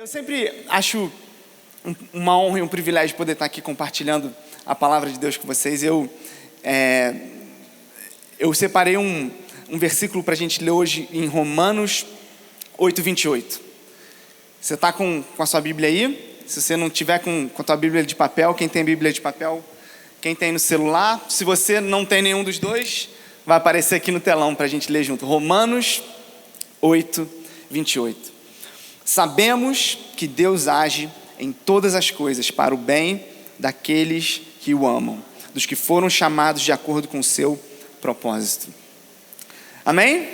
Eu sempre acho uma honra e um privilégio poder estar aqui compartilhando a palavra de Deus com vocês. Eu separei um versículo para a gente ler hoje em Romanos 8:28. Você está com a sua Bíblia aí? Se você não tiver com a sua Bíblia de papel, quem tem Bíblia de papel, quem tem no celular, se você não tem nenhum dos dois, vai aparecer aqui no telão para a gente ler junto. Romanos 8:28. Sabemos que Deus age em todas as coisas para o bem daqueles que o amam, dos que foram chamados de acordo com o seu propósito. Amém?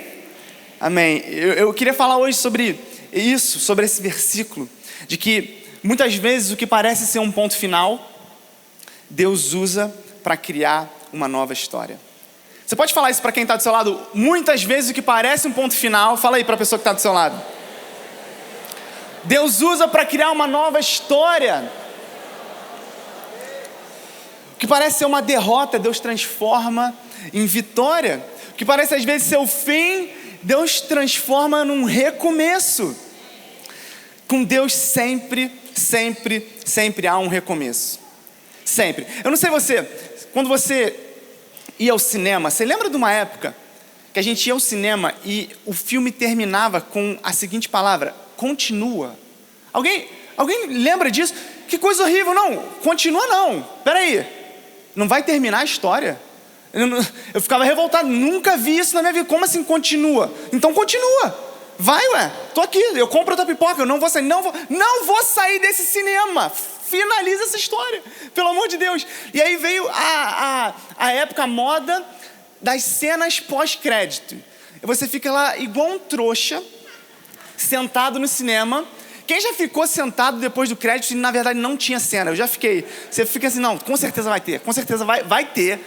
Amém. Eu queria falar hoje sobre isso, sobre esse versículo, de que muitas vezes o que parece ser um ponto final, Deus usa para criar uma nova história. Você pode falar isso para quem está do seu lado? Muitas vezes o que parece um ponto final, fala aí para a pessoa que está do seu lado. Deus usa para criar uma nova história. O que parece ser uma derrota, Deus transforma em vitória. O que parece às vezes ser o fim, Deus transforma num recomeço. Com Deus sempre há um recomeço. Sempre. Eu não sei você, quando você ia ao cinema, você lembra de uma época que a gente ia ao cinema e o filme terminava com a seguinte palavra: continua. Alguém lembra disso? Que coisa horrível. Não, continua não. Peraí, não vai terminar a história? Eu ficava revoltado, nunca vi isso na minha vida. Como assim continua? Então continua. Vai, tô aqui, eu compro outra pipoca, eu não vou sair, não vou sair desse cinema. Finaliza essa história, pelo amor de Deus. E aí veio a época moda das cenas pós-crédito. Você fica lá igual um trouxa, sentado no cinema. Quem já ficou sentado depois do crédito e na verdade não tinha cena? Eu já fiquei. Você fica assim, não, com certeza vai ter, com certeza vai ter.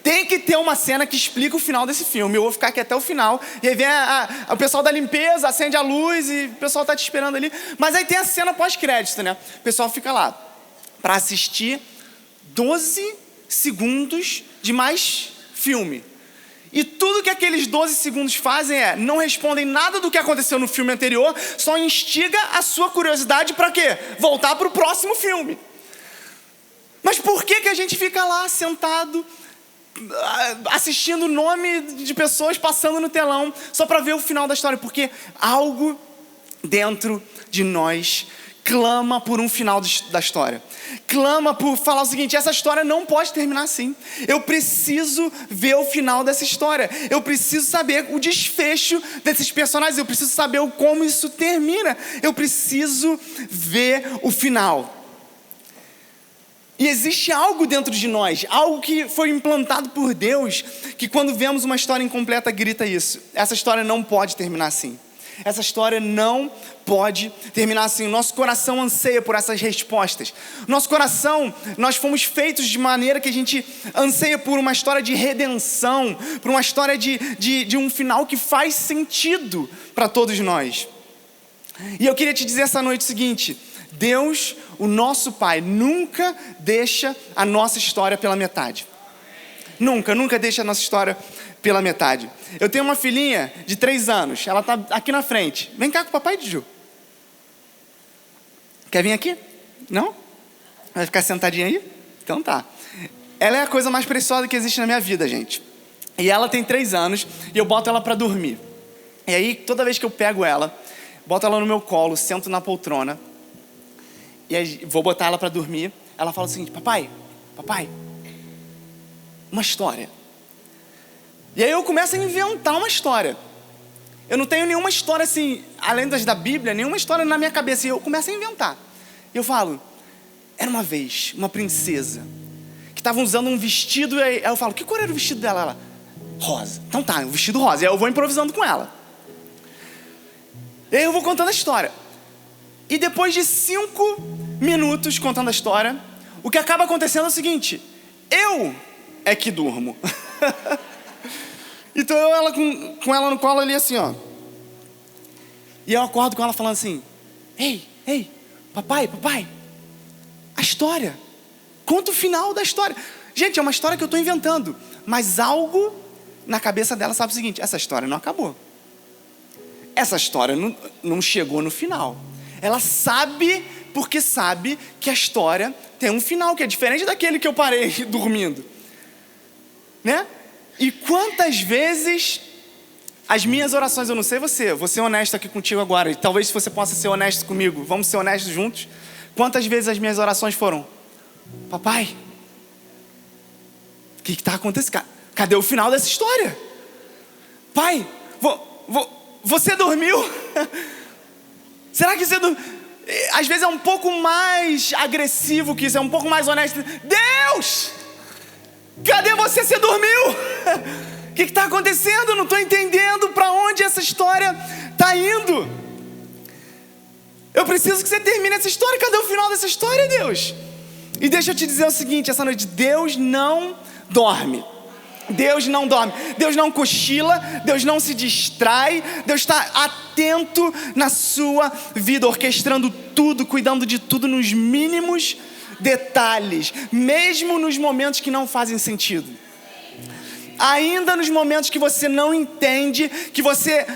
Tem que ter uma cena que explica o final desse filme. Eu vou ficar aqui até o final. E aí vem o pessoal da limpeza, acende a luz e o pessoal tá te esperando ali. Mas aí tem a cena pós-crédito, né? O pessoal fica lá para assistir 12 segundos de mais filme. E tudo que aqueles 12 segundos fazem não respondem nada do que aconteceu no filme anterior, só instiga a sua curiosidade para quê? Voltar para o próximo filme. Mas por que a gente fica lá sentado, assistindo o nome de pessoas passando no telão, só para ver o final da história? Porque algo dentro de nós clama por um final da história. Clama por falar o seguinte: essa história não pode terminar assim. Eu preciso ver o final dessa história. Eu preciso saber o desfecho desses personagens. Eu preciso saber como isso termina. Eu preciso ver o final. E existe algo dentro de nós, algo que foi implantado por Deus, que quando vemos uma história incompleta grita isso: essa história não pode terminar assim. Essa história não pode terminar assim. O nosso coração anseia por essas respostas. Nosso coração, nós fomos feitos de maneira que a gente anseia por uma história de redenção, por uma história de um final que faz sentido para todos nós. E eu queria te dizer essa noite o seguinte: Deus, o nosso Pai, nunca deixa a nossa história pela metade. Nunca deixa a nossa história pela metade. Eu tenho uma filhinha de 3 anos, ela está aqui na frente. Vem cá com o papai, Diju. Quer vir aqui? Não? Vai ficar sentadinha aí? Então tá. Ela é a coisa mais preciosa que existe na minha vida, gente. E ela tem 3 anos e eu boto ela para dormir. E aí, toda vez que eu pego ela, boto ela no meu colo, sento na poltrona, e aí vou botar ela para dormir, ela fala o seguinte: papai, uma história. E aí eu começo a inventar uma história. Eu não tenho nenhuma história assim, além das da Bíblia, nenhuma história na minha cabeça. E eu começo a inventar. E eu falo: era uma vez uma princesa que estava usando um vestido. E aí eu falo: que cor era o vestido dela? Ela: rosa. Então tá, um vestido rosa. E aí eu vou improvisando com ela. E aí eu vou contando a história. E depois de 5 minutos contando a história, o que acaba acontecendo é o seguinte: eu é que durmo. Então eu com ela no colo ali assim, ó. E eu acordo com ela falando assim: ei, papai, a história, conta o final da história. Gente, é uma história que eu estou inventando, mas algo na cabeça dela sabe o seguinte: essa história não acabou. Essa história não chegou no final. Ela sabe porque sabe que a história tem um final, que é diferente daquele que eu parei dormindo, né? E quantas vezes as minhas orações, eu não sei você, vou ser honesto aqui contigo agora, e talvez você possa ser honesto comigo, vamos ser honestos juntos. Quantas vezes as minhas orações foram: papai, o que está acontecendo? Cadê o final dessa história? Pai, você dormiu? Será que você dormiu? Às vezes é um pouco mais agressivo que isso, é um pouco mais honesto. Deus, cadê você? Você dormiu? O que está acontecendo? Eu não estou entendendo para onde essa história está indo. Eu preciso que você termine essa história. Cadê o final dessa história, Deus? E deixa eu te dizer o seguinte, essa noite: Deus não dorme. Deus não dorme, Deus não cochila, Deus não se distrai, Deus está atento na sua vida, orquestrando tudo, cuidando de tudo nos mínimos detalhes, mesmo nos momentos que não fazem sentido. Ainda nos momentos que você não entende, que você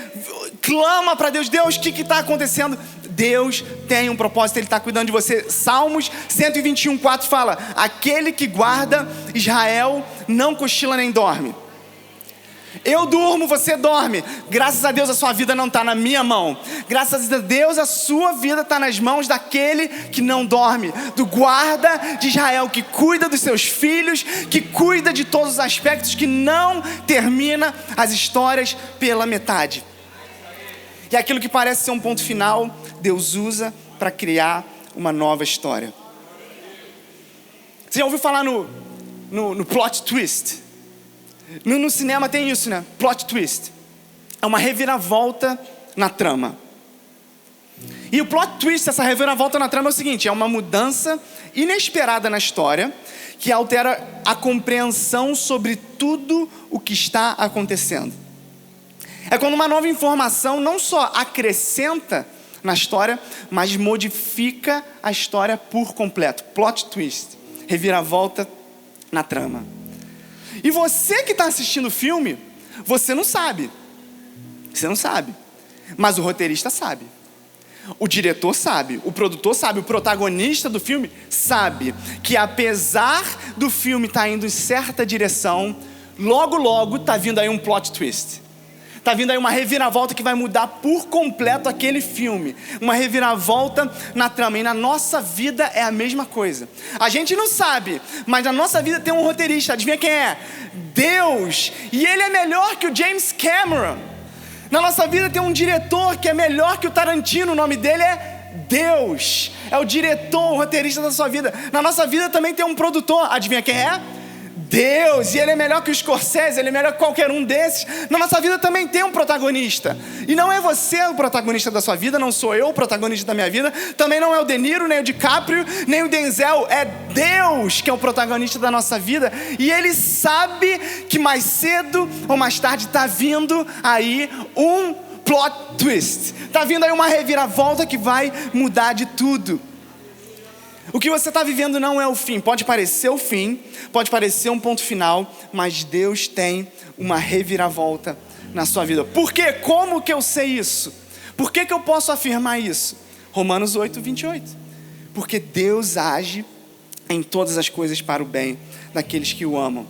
clama para Deus: Deus, o que está acontecendo? Deus tem um propósito, Ele está cuidando de você. Salmos 121:4 fala: aquele que guarda Israel não cochila nem dorme. Eu durmo, você dorme. Graças a Deus a sua vida não está na minha mão. Graças a Deus a sua vida está nas mãos daquele que não dorme, do guarda de Israel, que cuida dos seus filhos, que cuida de todos os aspectos, que não termina as histórias pela metade. E aquilo que parece ser um ponto final, Deus usa para criar uma nova história. Você já ouviu falar no plot twist? No cinema tem isso, né? Plot twist. É uma reviravolta na trama. E o plot twist, essa reviravolta na trama é o seguinte: é uma mudança inesperada na história que altera a compreensão sobre tudo o que está acontecendo. É quando uma nova informação não só acrescenta na história, mas modifica a história por completo. Plot twist, reviravolta na trama. E você que está assistindo o filme, você não sabe. Você não sabe. Mas o roteirista sabe. O diretor sabe. O produtor sabe. O protagonista do filme sabe que apesar do filme estar indo em certa direção, logo logo está vindo aí um plot twist. Está vindo aí uma reviravolta que vai mudar por completo aquele filme. Uma reviravolta na trama. E na nossa vida é a mesma coisa. A gente não sabe, mas na nossa vida tem um roteirista. Adivinha quem é? Deus. E ele é melhor que o James Cameron. Na nossa vida tem um diretor que é melhor que o Tarantino. O nome dele é Deus. É o diretor, o roteirista da sua vida. Na nossa vida também tem um produtor. Adivinha quem é? Deus. E ele é melhor que o Scorsese, ele é melhor que qualquer um desses. Na nossa vida também tem um protagonista. E não é você o protagonista da sua vida, não sou eu o protagonista da minha vida, também não é o De Niro, nem o DiCaprio, nem o Denzel. É Deus que é o protagonista da nossa vida. E Ele sabe que mais cedo ou mais tarde está vindo aí um plot twist. Está vindo aí uma reviravolta que vai mudar de tudo. O que você está vivendo não é o fim. Pode parecer o fim, pode parecer um ponto final, mas Deus tem uma reviravolta na sua vida. Por quê? Como que eu sei isso? Por que eu posso afirmar isso? Romanos 8:28. Porque Deus age em todas as coisas para o bem daqueles que o amam.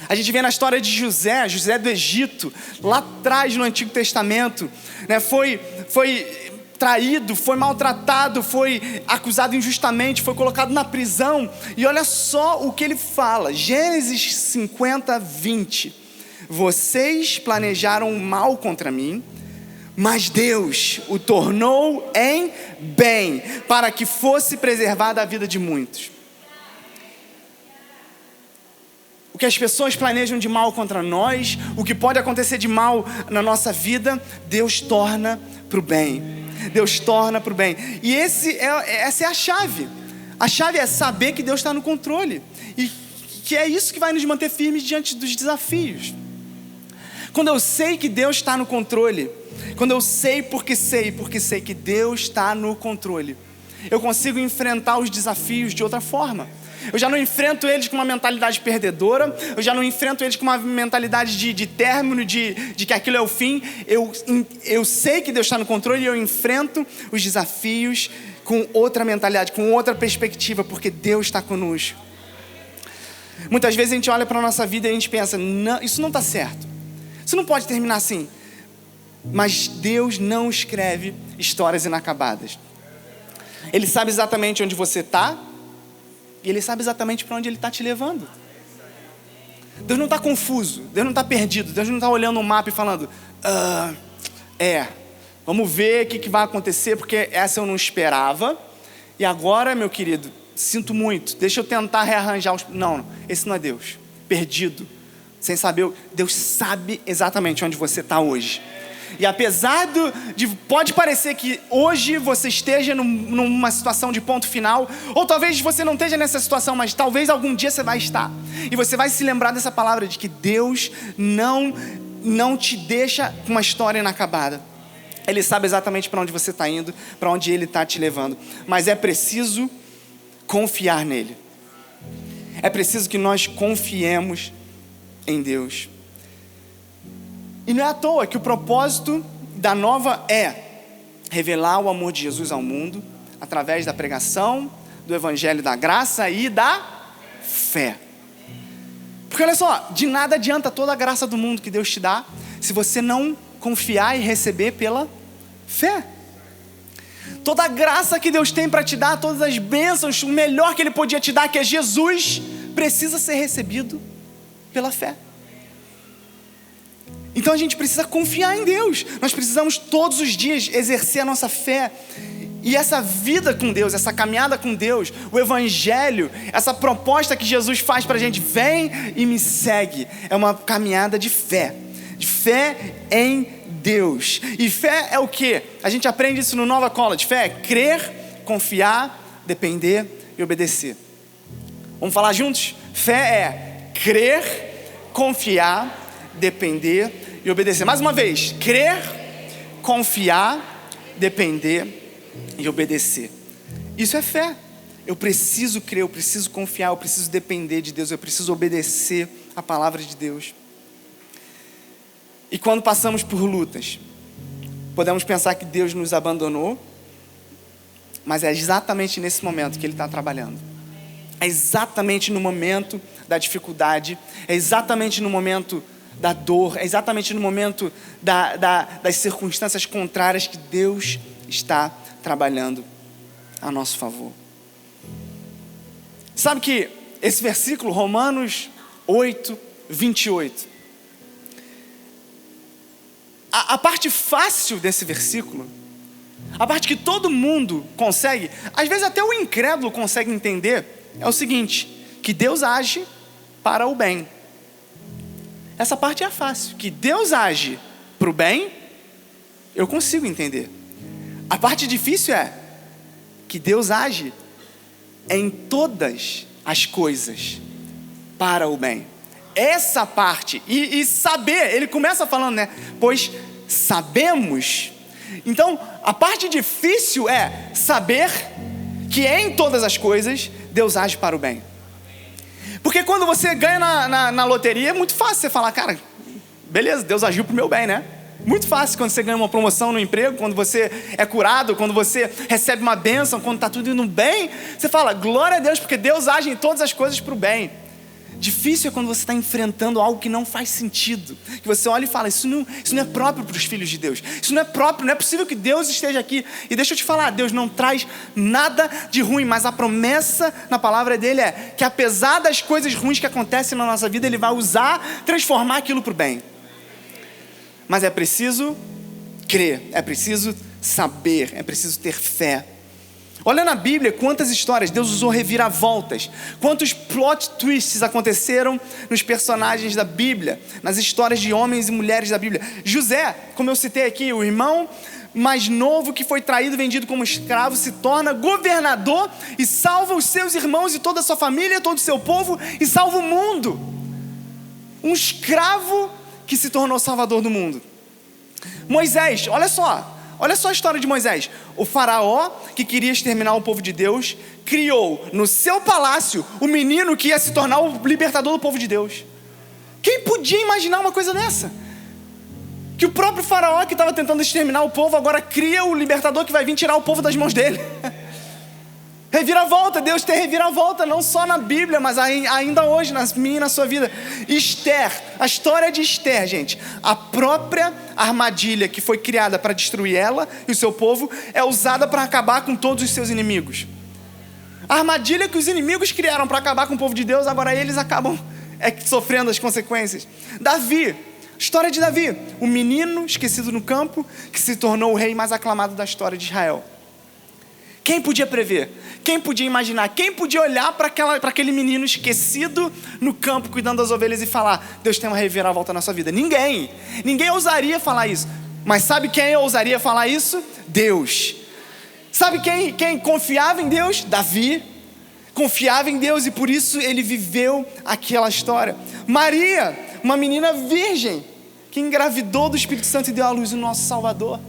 A gente vê na história de José do Egito, lá atrás no Antigo Testamento, né? Foi traído, foi maltratado, foi acusado injustamente, foi colocado na prisão. E olha só o que ele fala, Gênesis 50:20. Vocês planejaram mal contra mim, mas Deus o tornou em bem, para que fosse preservada a vida de muitos. O que as pessoas planejam de mal contra nós, o que pode acontecer de mal na nossa vida, Deus torna para o bem. Deus torna para o bem. E essa é a chave. A chave é saber que Deus está no controle. E que é isso que vai nos manter firmes diante dos desafios. Quando eu sei que Deus está no controle, quando eu sei porque sei que Deus está no controle, eu consigo enfrentar os desafios de outra forma. Eu já não enfrento eles com uma mentalidade perdedora. Eu já não enfrento eles com uma mentalidade de término, de que aquilo é o fim. Eu sei que Deus está no controle e eu enfrento os desafios com outra mentalidade, com outra perspectiva, porque Deus está conosco. Muitas vezes a gente olha para a nossa vida e a gente pensa, não, isso não está certo. Isso não pode terminar assim. Mas Deus não escreve histórias inacabadas. Ele sabe exatamente onde você está e Ele sabe exatamente para onde Ele está te levando. Deus não está confuso, Deus não está perdido, Deus não está olhando o mapa e falando, vamos ver o que vai acontecer, porque essa eu não esperava. E agora, meu querido, sinto muito, deixa eu tentar rearranjar os... Não, esse não é Deus. Perdido, sem saber. Deus sabe exatamente onde você está hoje. E apesar de pode parecer que hoje você esteja numa situação de ponto final, ou talvez você não esteja nessa situação, mas talvez algum dia você vai estar. E você vai se lembrar dessa palavra de que Deus não te deixa com uma história inacabada. Ele sabe exatamente para onde você está indo, para onde Ele está te levando. Mas é preciso confiar nele. É preciso que nós confiemos em Deus. E não é à toa que o propósito da Nova é revelar o amor de Jesus ao mundo através da pregação, do evangelho da graça e da fé. Porque olha só, de nada adianta toda a graça do mundo que Deus te dá se você não confiar e receber pela fé. Toda a graça que Deus tem para te dar, todas as bênçãos, o melhor que Ele podia te dar, que é Jesus, precisa ser recebido pela fé. Então a gente precisa confiar em Deus. Nós precisamos todos os dias exercer a nossa fé. E essa vida com Deus, essa caminhada com Deus, o evangelho, essa proposta que Jesus faz para a gente, vem e me segue, é uma caminhada de fé em Deus. E fé é o quê? A gente aprende isso no Nova College. Fé é crer, confiar, depender e obedecer. Vamos falar juntos? Fé é crer, confiar, depender e obedecer. Mais uma vez, crer, confiar, depender e obedecer. Isso é fé. Eu preciso crer, eu preciso confiar, eu preciso depender de Deus, eu preciso obedecer a palavra de Deus. E quando passamos por lutas, podemos pensar que Deus nos abandonou, mas é exatamente nesse momento que Ele está trabalhando. É exatamente no momento da dificuldade, é exatamente no momento da dor, é exatamente no momento das circunstâncias contrárias que Deus está trabalhando a nosso favor. Sabe que esse versículo, Romanos 8, 28, a parte fácil desse versículo, a parte que todo mundo consegue, às vezes até o incrédulo consegue entender, é o seguinte, que Deus age para o bem. Essa parte é fácil, que Deus age para o bem, eu consigo entender. A parte difícil é que Deus age em todas as coisas para o bem. Essa parte, e saber, ele começa falando, né? Pois sabemos. Então, a parte difícil é saber que em todas as coisas, Deus age para o bem. Porque quando você ganha na loteria, é muito fácil você falar, cara, beleza, Deus agiu para o meu bem, né? Muito fácil quando você ganha uma promoção no emprego, quando você é curado, quando você recebe uma bênção, quando está tudo indo bem, você fala, glória a Deus, porque Deus age em todas as coisas para o bem. Difícil é quando você está enfrentando algo que não faz sentido, que você olha e fala, isso não é próprio para os filhos de Deus, isso não é próprio, não é possível que Deus esteja aqui. E deixa eu te falar, Deus não traz nada de ruim, mas a promessa na palavra dele é que apesar das coisas ruins que acontecem na nossa vida, ele vai transformar aquilo para o bem. Mas é preciso crer, é preciso saber, é preciso ter fé. Olha na Bíblia quantas histórias Deus usou reviravoltas, quantos plot twists aconteceram nos personagens da Bíblia, nas histórias de homens e mulheres da Bíblia. José, como eu citei aqui, o irmão mais novo que foi traído, vendido como escravo, se torna governador e salva os seus irmãos e toda a sua família, todo o seu povo e salva o mundo. Um escravo que se tornou salvador do mundo. Moisés, olha só Olha só a história de Moisés. O faraó, que queria exterminar o povo de Deus, criou no seu palácio o menino que ia se tornar o libertador do povo de Deus. Quem podia imaginar uma coisa dessa? Que o próprio faraó que estava tentando exterminar o povo agora cria o libertador que vai vir tirar o povo das mãos dele. Reviravolta, Deus tem reviravolta, não só na Bíblia, mas ainda hoje, na minha e na sua vida. Esther, a história de Esther, gente, a própria armadilha que foi criada para destruir ela e o seu povo, é usada para acabar com todos os seus inimigos. A armadilha que os inimigos criaram para acabar com o povo de Deus, agora eles acabam sofrendo as consequências. Davi, história de Davi, o menino esquecido no campo, que se tornou o rei mais aclamado da história de Israel. Quem podia prever? Quem podia imaginar? Quem podia olhar para aquele menino esquecido no campo, cuidando das ovelhas e falar, Deus tem uma reviravolta na sua vida? Ninguém ousaria falar isso. Mas sabe quem ousaria falar isso? Deus. Sabe quem confiava em Deus? Davi. Confiava em Deus e por isso ele viveu aquela história. Maria, uma menina virgem, que engravidou do Espírito Santo e deu à luz o nosso Salvador.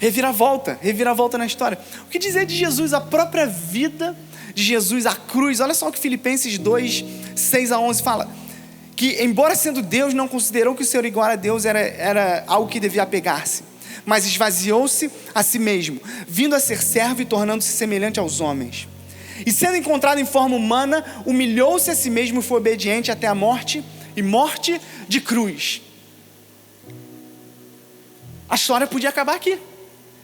Reviravolta na história. O que dizer de Jesus, a própria vida de Jesus, a cruz? Olha só o que Filipenses 2, 6-11 fala. Que embora sendo Deus, não considerou que o ser igual a Deus era algo que devia apegar-se. Mas esvaziou-se a si mesmo, vindo a ser servo e tornando-se semelhante aos homens. E sendo encontrado em forma humana, humilhou-se a si mesmo e foi obediente até a morte, e morte de cruz. A história podia acabar aqui.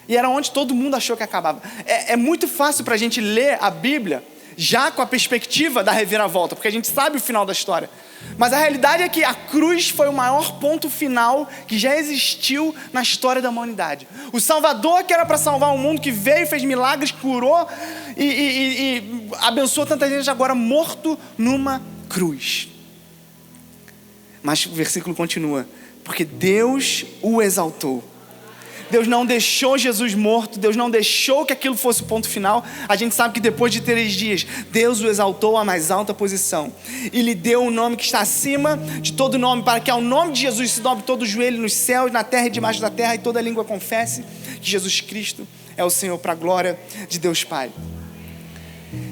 E era onde todo mundo achou que acabava. É muito fácil para a gente ler a Bíblia já com a perspectiva da reviravolta, porque a gente sabe o final da história. Mas a realidade é que a cruz foi o maior ponto final que já existiu na história da humanidade. O Salvador que era para salvar o mundo, que veio, fez milagres, curou e abençoou tanta gente, agora morto numa cruz. Mas o versículo continua, porque Deus o exaltou. Deus não deixou Jesus morto, Deus não deixou que aquilo fosse o ponto final. A gente sabe que depois de 3 dias, Deus o exaltou à mais alta posição e lhe deu o nome que está acima de todo nome, para que ao nome de Jesus se dobre todo o joelho nos céus, na terra e debaixo da terra, e toda língua confesse que Jesus Cristo é o Senhor, para a glória de Deus Pai.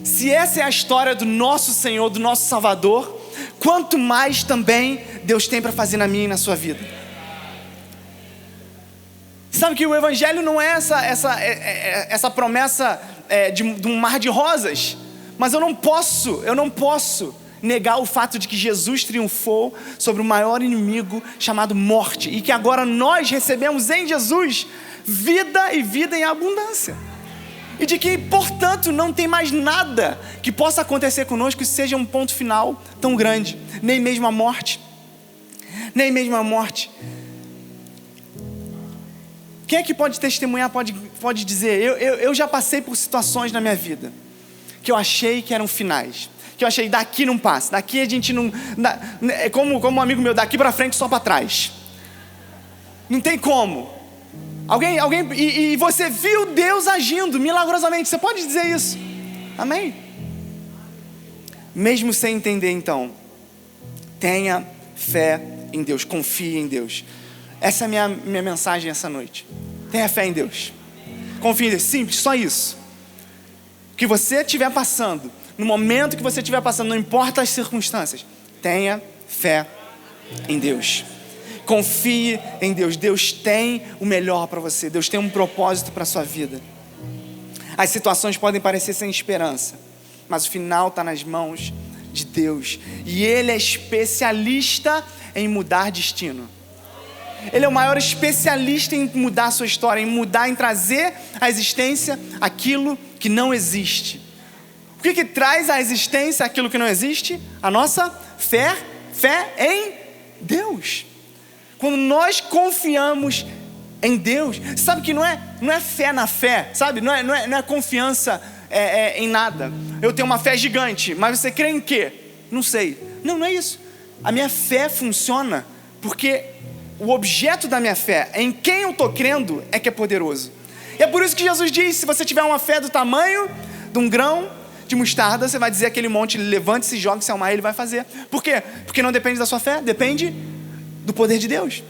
Se essa é a história do nosso Senhor, do nosso Salvador, quanto mais também Deus tem para fazer na minha e na sua vida. Sabe que o Evangelho não é essa promessa de um mar de rosas, mas eu não posso negar o fato de que Jesus triunfou sobre o maior inimigo chamado morte, e que agora nós recebemos em Jesus vida e vida em abundância, e de que, portanto, não tem mais nada que possa acontecer conosco que seja um ponto final tão grande, nem mesmo a morte. Quem é que pode testemunhar, pode dizer, eu já passei por situações na minha vida que eu achei que eram finais, que eu achei, daqui não passa, daqui a gente não, como um amigo meu, daqui para frente só para trás, não tem como. Alguém e você viu Deus agindo milagrosamente, você pode dizer isso? Amém? Mesmo sem entender, então, tenha fé em Deus, confie em Deus. Essa é a minha mensagem essa noite. Tenha fé em Deus. Confie em Deus. Simples, só isso. O que você estiver passando, no momento que você estiver passando, não importa as circunstâncias, tenha fé em Deus. Confie em Deus. Deus tem o melhor para você. Deus tem um propósito para a sua vida. As situações podem parecer sem esperança, mas o final está nas mãos de Deus. E Ele é especialista em mudar destino. Ele é o maior especialista em mudar a sua história, em trazer à existência aquilo que não existe. O que traz à existência aquilo que não existe? A nossa fé em Deus. Quando nós confiamos em Deus, sabe que não é fé na fé, sabe? Não é confiança em nada. Eu tenho uma fé gigante, mas você crê em quê? Não sei. Não é isso. A minha fé funciona porque o objeto da minha fé, em quem eu estou crendo, é que é poderoso. E é por isso que Jesus diz, se você tiver uma fé do tamanho de um grão de mostarda, você vai dizer aquele monte, levante-se, jogue-se ao mar, ele vai fazer. Por quê? Porque não depende da sua fé, depende do poder de Deus.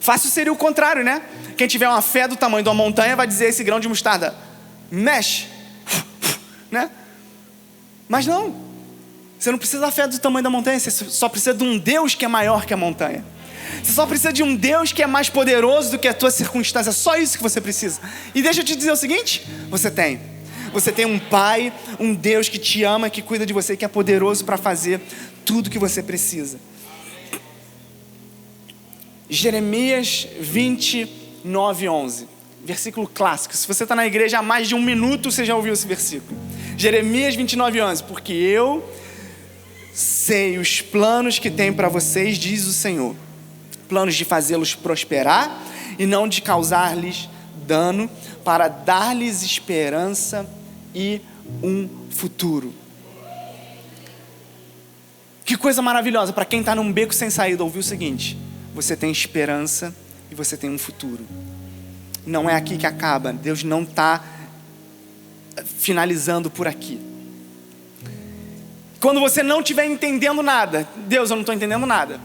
Fácil seria o contrário, né? Quem tiver uma fé do tamanho de uma montanha vai dizer esse grão de mostarda: mexe, né? Mas não, você não precisa da fé do tamanho da montanha, você só precisa de um Deus que é maior que a montanha. Você só precisa de um Deus que é mais poderoso do que a tua circunstância. Só isso que você precisa. E deixa eu te dizer o seguinte: você tem um Pai, um Deus que te ama, que cuida de você, que é poderoso para fazer tudo que você precisa. Jeremias 29:11, versículo clássico. Se você está na igreja há mais de 1 minuto, você já ouviu esse versículo. Jeremias 29:11, porque eu sei os planos que tenho para vocês, diz o Senhor, planos de fazê-los prosperar e não de causar-lhes dano, para dar-lhes esperança e um futuro. Que coisa maravilhosa para quem está num beco sem saída ouvir o seguinte: você tem esperança e você tem um futuro. Não é aqui que acaba. Deus não está finalizando por aqui. Quando você não estiver entendendo nada: Deus, eu não estou entendendo nada.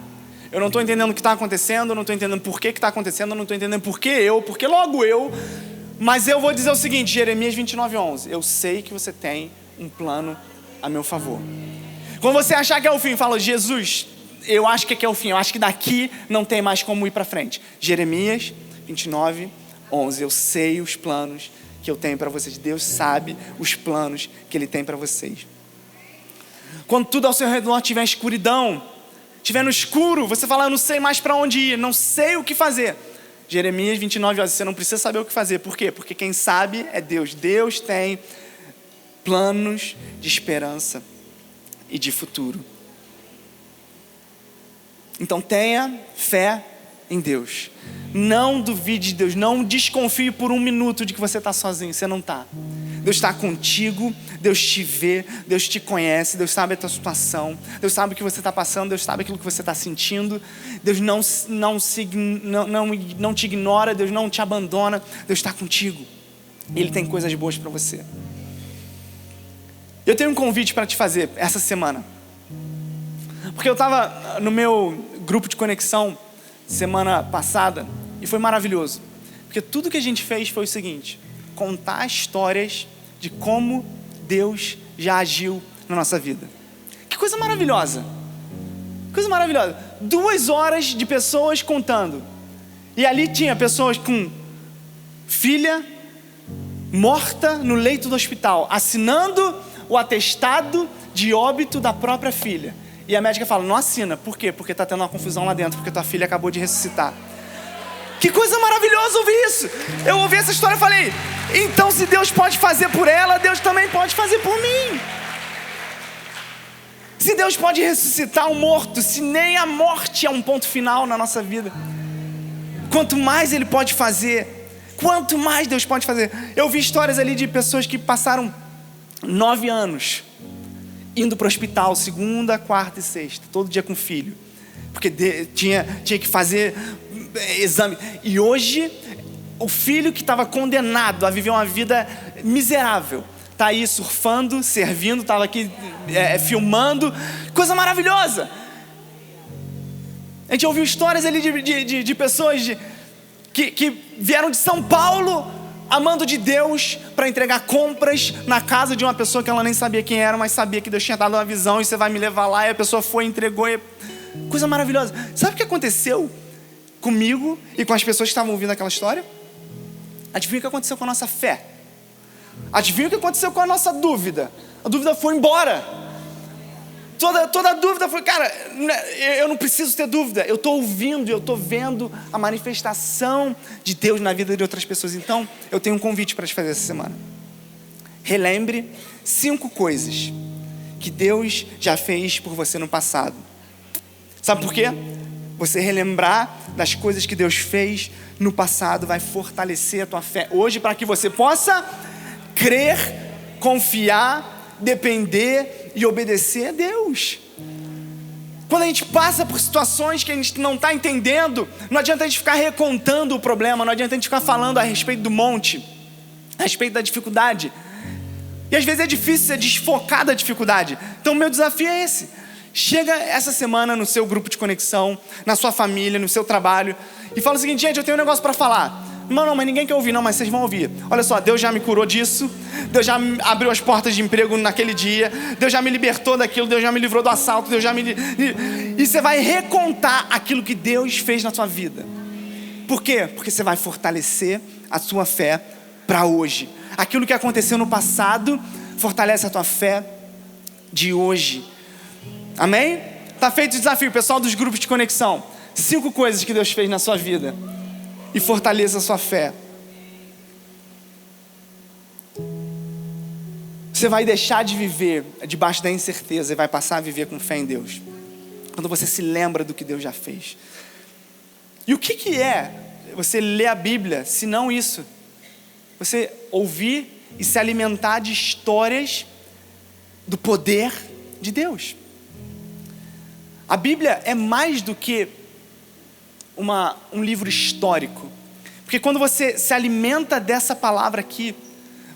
Eu não estou entendendo o que está acontecendo, eu não estou entendendo por que está acontecendo, eu não estou entendendo por que logo eu. Mas eu vou dizer o seguinte, Jeremias 29:11, eu sei que você tem um plano a meu favor. Quando você achar que é o fim, fala: Jesus, eu acho que aqui é o fim, eu acho que daqui não tem mais como ir para frente. Jeremias 29:11, eu sei os planos que eu tenho para vocês. Deus sabe os planos que Ele tem para vocês. Quando tudo ao seu redor tiver escuridão, estiver no escuro, você fala: eu não sei mais para onde ir, não sei o que fazer. Jeremias 29:11, você não precisa saber o que fazer. Por quê? Porque quem sabe é Deus. Deus tem planos de esperança e de futuro. Então tenha fé em Deus. Não duvide de Deus. Não desconfie por 1 minuto de que você está sozinho. Você não está. Deus está contigo. Deus te vê. Deus te conhece. Deus sabe a tua situação. Deus sabe o que você está passando. Deus sabe aquilo que você está sentindo. Deus não te ignora. Deus não te abandona. Deus está contigo. Ele tem coisas boas para você. Eu tenho um convite para te fazer essa semana. Porque eu estava no meu grupo de conexão semana passada e foi maravilhoso. Porque tudo que a gente fez foi o seguinte: contar histórias de como Deus já agiu na nossa vida. Que coisa maravilhosa. Coisa maravilhosa. 2 horas de pessoas contando. E ali tinha pessoas com filha morta no leito do hospital, assinando o atestado de óbito da própria filha. E a médica fala: não assina. Por quê? Porque está tendo uma confusão lá dentro, porque tua filha acabou de ressuscitar. Que coisa maravilhosa ouvir isso. Eu ouvi essa história e falei: então se Deus pode fazer por ela, Deus também pode fazer por mim. Se Deus pode ressuscitar um morto, se nem a morte é um ponto final na nossa vida, quanto mais Ele pode fazer, quanto mais Deus pode fazer. Eu vi histórias ali de pessoas que passaram 9 anos indo para o hospital, segunda, quarta e sexta, todo dia com o filho, porque tinha que fazer exame. E hoje, o filho que estava condenado a viver uma vida miserável, está aí surfando, servindo, estava aqui filmando, coisa maravilhosa. A gente ouviu histórias ali de pessoas que vieram de São Paulo, amando de Deus, para entregar compras na casa de uma pessoa que ela nem sabia quem era, mas sabia que Deus tinha dado uma visão, e você vai me levar lá, e a pessoa foi e entregou, coisa maravilhosa. Sabe o que aconteceu comigo e com as pessoas que estavam ouvindo aquela história? Adivinha o que aconteceu com a nossa fé? Adivinha o que aconteceu com a nossa dúvida? A dúvida foi embora. Toda a dúvida foi: cara, eu não preciso ter dúvida, eu estou ouvindo, eu estou vendo a manifestação de Deus na vida de outras pessoas. Então, eu tenho um convite para te fazer essa semana. Relembre 5 coisas que Deus já fez por você no passado. Sabe por quê? Você relembrar das coisas que Deus fez no passado vai fortalecer a tua fé hoje, para que você possa crer, confiar, depender e obedecer a Deus. Quando a gente passa por situações que a gente não está entendendo, não adianta a gente ficar recontando o problema, não adianta a gente ficar falando a respeito do monte, a respeito da dificuldade. E às vezes é difícil ser desfocar da dificuldade. Então o meu desafio é esse: Chega essa semana no seu grupo de conexão, na sua família, no seu trabalho, e fala o seguinte: gente, eu tenho um negócio para falar. Não, mas ninguém quer ouvir. Não, mas vocês vão ouvir. Olha só, Deus já me curou disso, Deus já abriu as portas de emprego naquele dia, Deus já me libertou daquilo, Deus já me livrou do assalto, Deus já me... E você vai recontar aquilo que Deus fez na sua vida. Por quê? Porque você vai fortalecer a sua fé para hoje. Aquilo que aconteceu no passado fortalece a tua fé de hoje. Amém? Tá feito o desafio, pessoal dos grupos de conexão. 5 coisas que Deus fez na sua vida e fortaleça a sua fé. Você vai deixar de viver debaixo da incerteza e vai passar a viver com fé em Deus, quando você se lembra do que Deus já fez. E o que é você ler a Bíblia, se não isso? Você ouvir e se alimentar de histórias do poder de Deus. A Bíblia é mais do que um livro histórico, porque quando você se alimenta dessa palavra aqui,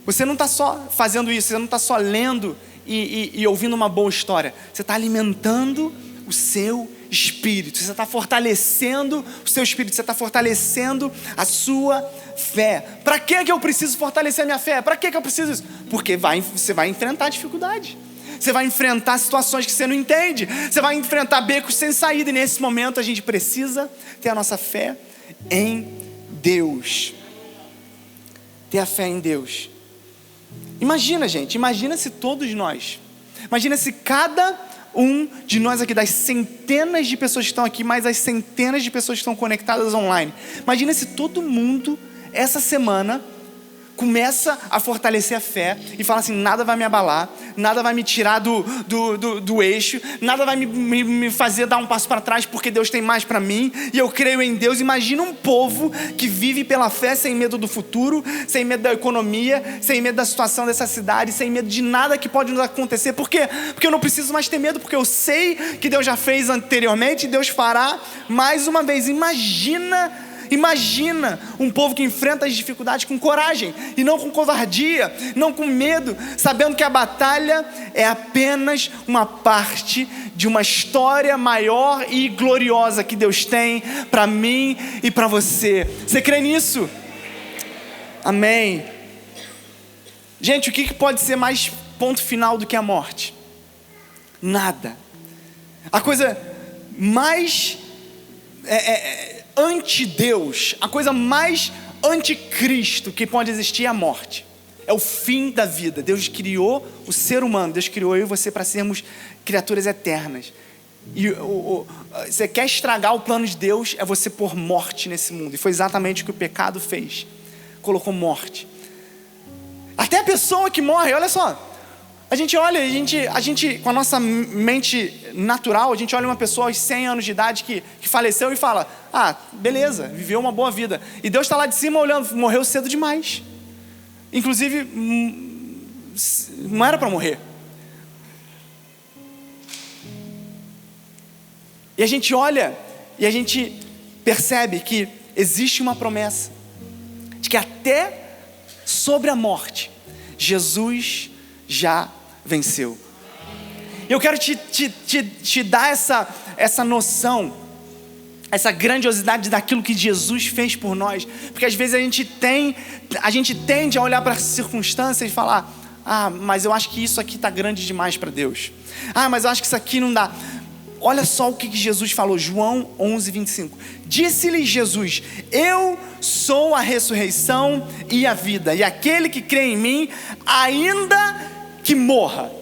você não está só fazendo isso, você não está só lendo e ouvindo uma boa história, você está alimentando o seu espírito, você está fortalecendo o seu espírito, você está fortalecendo a sua fé. Para que eu preciso fortalecer a minha fé? Para que eu preciso isso? Porque você vai enfrentar dificuldade, você vai enfrentar situações que você não entende, você vai enfrentar becos sem saída, e nesse momento a gente precisa ter a nossa fé em Deus. Ter a fé em Deus. Imagina, gente, imagina se todos nós, imagina se cada um de nós aqui, das centenas de pessoas que estão aqui, mais as centenas de pessoas que estão conectadas online, imagina se todo mundo, essa semana, começa a fortalecer a fé e fala assim: nada vai me abalar, nada vai me tirar do eixo, nada vai me fazer dar um passo para trás, porque Deus tem mais para mim e eu creio em Deus. Imagina um povo que vive pela fé, sem medo do futuro, sem medo da economia, sem medo da situação dessa cidade, sem medo de nada que pode nos acontecer. Por quê? Porque eu não preciso mais ter medo, porque eu sei que Deus já fez anteriormente e Deus fará mais uma vez. Imagina um povo que enfrenta as dificuldades com coragem e não com covardia, não com medo, sabendo que a batalha é apenas uma parte de uma história maior e gloriosa que Deus tem para mim e para você. Você crê nisso? Amém. Gente, o que pode ser mais ponto final do que a morte? Nada. A coisa mais anti-Deus, a coisa mais anticristo que pode existir é a morte. É o fim da vida. Deus criou o ser humano, Deus criou eu e você para sermos criaturas eternas. E você quer estragar o plano de Deus, é você pôr morte nesse mundo. E foi exatamente o que o pecado fez. Colocou morte. Até a pessoa que morre, olha só. A gente olha, a gente com a nossa mente natural, a gente olha uma pessoa aos 100 anos de idade que faleceu e fala: ah, beleza, viveu uma boa vida. E Deus está lá de cima olhando, morreu cedo demais. Inclusive, não era para morrer. E a gente olha e a gente percebe que existe uma promessa de que até sobre a morte, Jesus já venceu. Eu quero te dar essa noção, essa grandiosidade daquilo que Jesus fez por nós, porque às vezes a gente tende a olhar para as circunstâncias e falar: ah, mas eu acho que isso aqui está grande demais para Deus. Ah, mas eu acho que isso aqui não dá. Olha só o que Jesus falou, João 11:25. Disse-lhe Jesus: eu sou a ressurreição e a vida, e aquele que crê em mim, ainda que morra,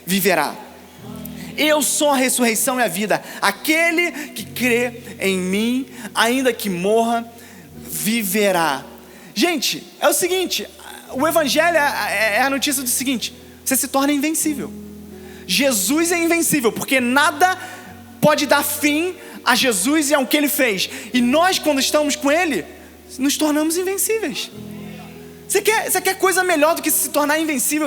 viverá. Eu sou a ressurreição e a vida. Aquele que crê em mim, ainda que morra, viverá. Gente, é o seguinte, o evangelho é a notícia do seguinte: você se torna invencível. Jesus é invencível, porque nada pode dar fim a Jesus e ao que Ele fez. E nós, quando estamos com Ele, nos tornamos invencíveis. Você quer coisa melhor do que se tornar invencível?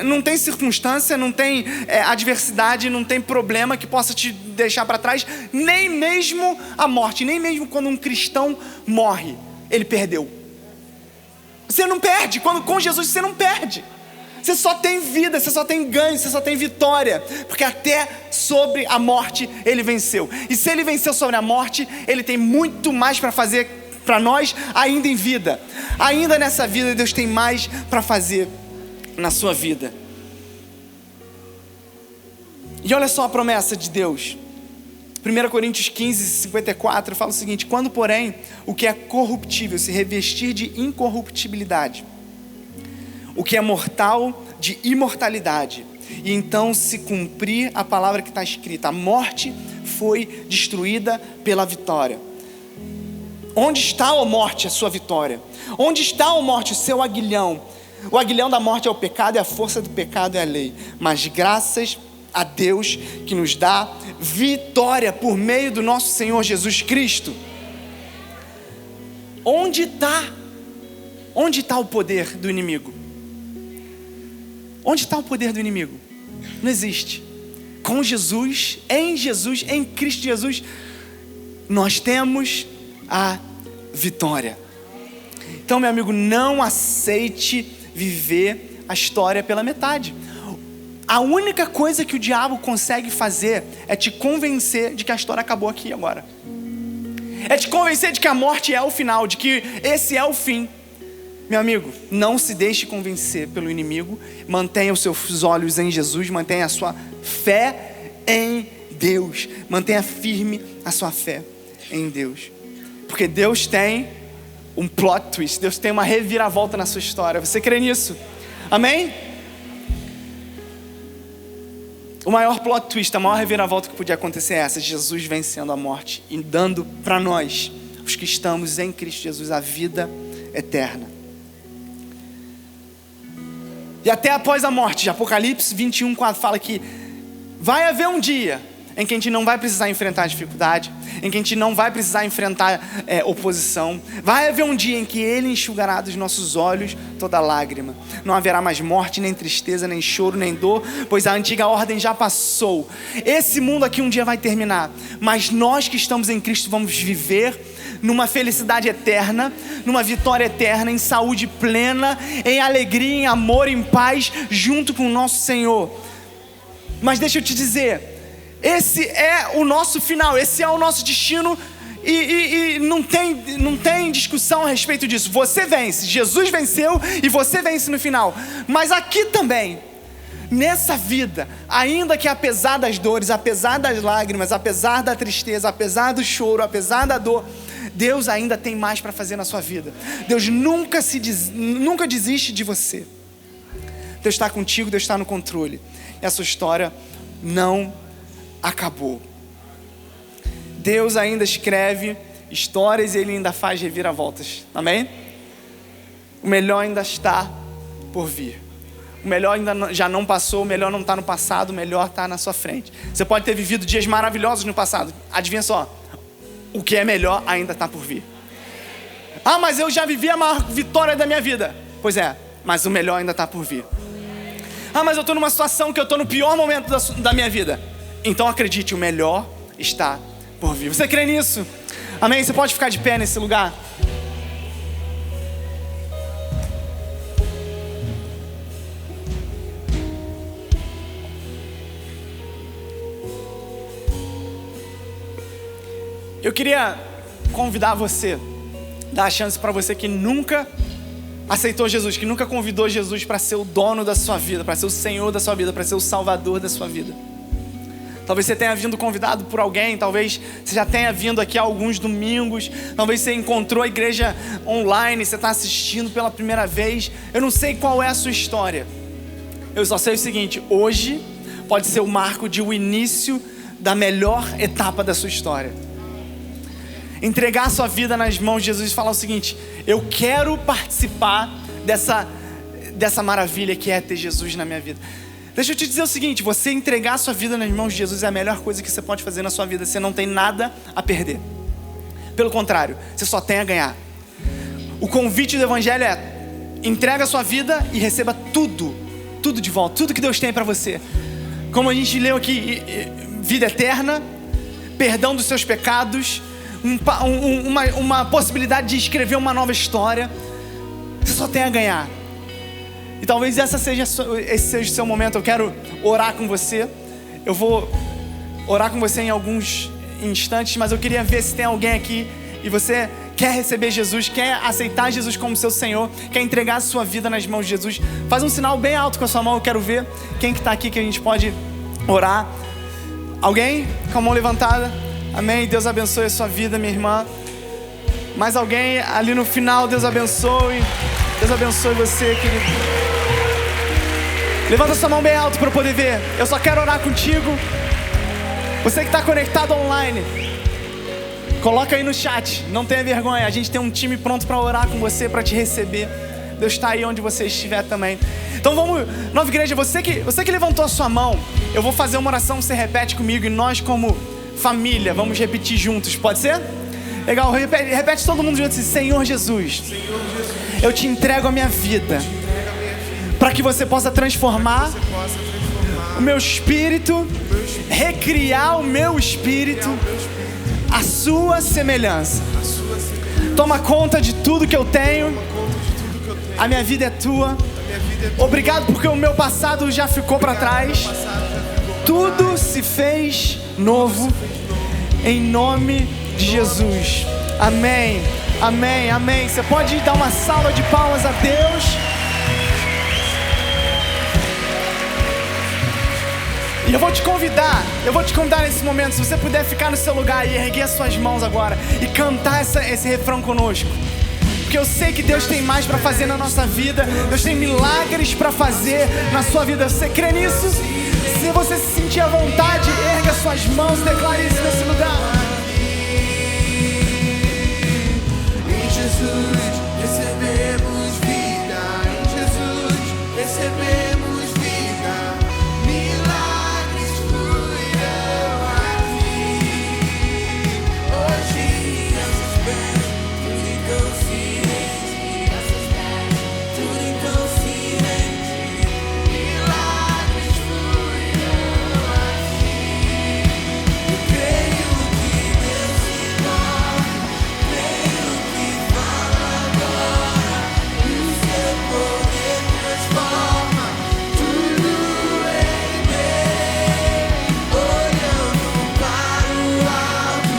Não tem circunstância, não tem adversidade, não tem problema que possa te deixar para trás. Nem mesmo a morte, nem mesmo quando um cristão morre, ele perdeu. Você não perde, com Jesus você não perde. Você só tem vida, você só tem ganho, você só tem vitória, porque até sobre a morte ele venceu. E se ele venceu sobre a morte, ele tem muito mais para fazer para nós ainda em vida. Ainda nessa vida, Deus tem mais para fazer na sua vida. E olha só a promessa de Deus. 1 Coríntios 15, 54 fala o seguinte: quando, porém, o que é corruptível se revestir de incorruptibilidade, o que é mortal de imortalidade, e então se cumprir a palavra que está escrita: a morte foi destruída pela vitória. Onde está, ó morte, a sua vitória? Onde está, ó morte, o seu aguilhão? O aguilhão da morte é o pecado, e a força do pecado é a lei. Mas graças a Deus que nos dá vitória por meio do nosso Senhor Jesus Cristo. Onde está o poder do inimigo? Onde está o poder do inimigo? Não existe. Com Jesus, em Cristo Jesus, nós temos a vitória. Então, meu amigo, não aceite viver a história pela metade. A única coisa que o diabo consegue fazer é te convencer de que a história acabou aqui agora. É te convencer de que a morte é o final, de que esse é o fim. Meu amigo, não se deixe convencer pelo inimigo. Mantenha os seus olhos em Jesus, mantenha a sua fé em Deus. Mantenha firme a sua fé em Deus. Porque Deus tem um plot twist, Deus tem uma reviravolta na sua história. Você crê nisso? Amém? O maior plot twist, a maior reviravolta que podia acontecer é essa: Jesus vencendo a morte e dando para nós, os que estamos em Cristo Jesus, a vida eterna. E até após a morte, Apocalipse 21:4 fala que vai haver um dia em que a gente não vai precisar enfrentar dificuldade, em que a gente não vai precisar enfrentar oposição. Vai haver um dia em que Ele enxugará dos nossos olhos toda lágrima. Não haverá mais morte, nem tristeza, nem choro, nem dor, pois a antiga ordem já passou. Esse mundo aqui um dia vai terminar, mas nós que estamos em Cristo vamos viver numa felicidade eterna, numa vitória eterna, em saúde plena, em alegria, em amor, em paz, junto com o nosso Senhor. Mas deixa eu te dizer, esse é o nosso final, esse é o nosso destino, e não tem discussão a respeito disso. Você vence, Jesus venceu e você vence no final. Mas aqui também, nessa vida, ainda que apesar das dores, apesar das lágrimas, apesar da tristeza, apesar do choro, apesar da dor, Deus ainda tem mais para fazer na sua vida. Deus nunca desiste de você. Deus está contigo, Deus está no controle. E a sua história não acabou. Deus ainda escreve histórias e Ele ainda faz reviravoltas. Amém? O melhor ainda está por vir. O melhor ainda já não passou, o melhor não está no passado, o melhor está na sua frente. Você pode ter vivido dias maravilhosos no passado. Adivinha só, o que é melhor ainda está por vir. Ah, mas eu já vivi a maior vitória da minha vida. Pois é, mas o melhor ainda está por vir. Ah, mas eu estou numa situação que eu estou no pior momento da minha vida. Então acredite, o melhor está por vir. Você crê nisso? Amém? Você pode ficar de pé nesse lugar? Eu queria convidar você, dar a chance para você que nunca aceitou Jesus, que nunca convidou Jesus para ser o dono da sua vida, para ser o Senhor da sua vida, para ser o Salvador da sua vida. Talvez você tenha vindo convidado por alguém, talvez você já tenha vindo aqui há alguns domingos, talvez você encontrou a igreja online, você está assistindo pela primeira vez. Eu não sei qual é a sua história. Eu só sei o seguinte: hoje pode ser o marco de o início da melhor etapa da sua história. Entregar a sua vida nas mãos de Jesus e falar o seguinte: eu quero participar dessa maravilha que é ter Jesus na minha vida. Deixa eu te dizer o seguinte: você entregar a sua vida nas mãos de Jesus é a melhor coisa que você pode fazer na sua vida. Você não tem nada a perder. Pelo contrário, você só tem a ganhar. O convite do Evangelho é: entrega a sua vida e receba tudo de volta, tudo que Deus tem para você. Como a gente leu aqui, vida eterna, perdão dos seus pecados, uma possibilidade de escrever uma nova história. Você só tem a ganhar. E talvez esse seja o seu momento. Eu quero orar com você. Eu vou orar com você em alguns instantes, mas eu queria ver se tem alguém aqui e você quer receber Jesus, quer aceitar Jesus como seu Senhor, quer entregar a sua vida nas mãos de Jesus. Faz um sinal bem alto com a sua mão. Eu quero ver quem que está aqui que a gente pode orar. Alguém com a mão levantada? Amém. Deus abençoe a sua vida, minha irmã. Mais alguém ali no final? Deus abençoe. Deus abençoe você, querido. Levanta sua mão bem alto para eu poder ver. Eu só quero orar contigo. Você que está conectado online, coloca aí no chat. Não tenha vergonha. A gente tem um time pronto para orar com você, para te receber. Deus está aí onde você estiver também. Então vamos, Nova Igreja, você que levantou a sua mão, eu vou fazer uma oração, você repete comigo e nós como família vamos repetir juntos, pode ser? Legal, repete todo mundo junto assim: Senhor Jesus, eu te entrego a minha vida, para que você possa transformar o meu espírito, recriar o meu espírito à sua semelhança. Toma conta de tudo que eu tenho. A minha vida é tua. Obrigado porque o meu passado já ficou para trás. Tudo se fez novo em nome de Jesus. Amém, amém, amém. Você pode dar uma salva de palmas a Deus. E eu vou te convidar nesse momento, se você puder ficar no seu lugar e erguer as suas mãos agora e cantar esse refrão conosco. Porque eu sei que Deus tem mais para fazer na nossa vida. Deus tem milagres para fazer na sua vida. Você crê nisso? Se você se sentir à vontade, erga as suas mãos e declare isso nesse lugar. Em Jesus recebemos vida. Em Jesus recebemos vida. Milagres fluirão aqui. Hoje essas pés tudo então se rende. Milagres fluirão aqui. Eu creio que Deus se move, creio que fala agora, e o seu poder transforma tudo em bem. Olhando para o alto,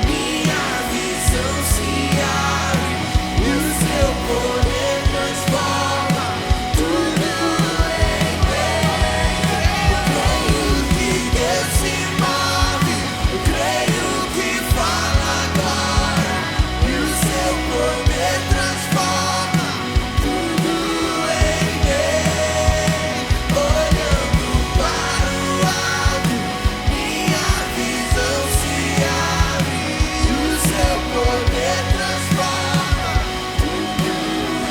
minha visão se abre, e o seu poder transforma tudo em bem. Eu creio que Deus se move, eu creio que fala agora, e o seu poder transforma tudo em bem. Olhando para o alto, minha visão se abre, e o seu poder transforma tudo em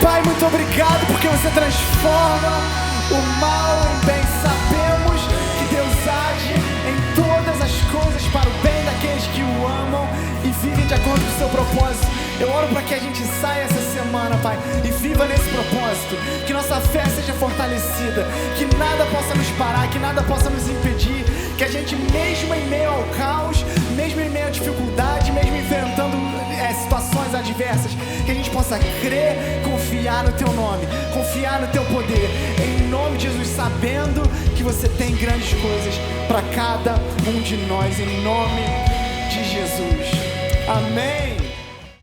Pai, muito obrigado porque você transforma o mal em bem. Sabemos que Deus age em todas as coisas para o bem daqueles que o amam e vivem de acordo com o seu propósito. Eu oro para que a gente saia essa semana, Pai, e viva nesse propósito. Que nossa fé seja fortalecida, que nada possa nos parar, que nada possa nos impedir. Que a gente, mesmo em meio ao caos, mesmo em meio à dificuldade, mesmo enfrentando situações adversas, que a gente possa crer, confiar no Teu nome, confiar no Teu poder, em nome de Jesus, sabendo que você tem grandes coisas para cada um de nós, em nome de Jesus. Amém.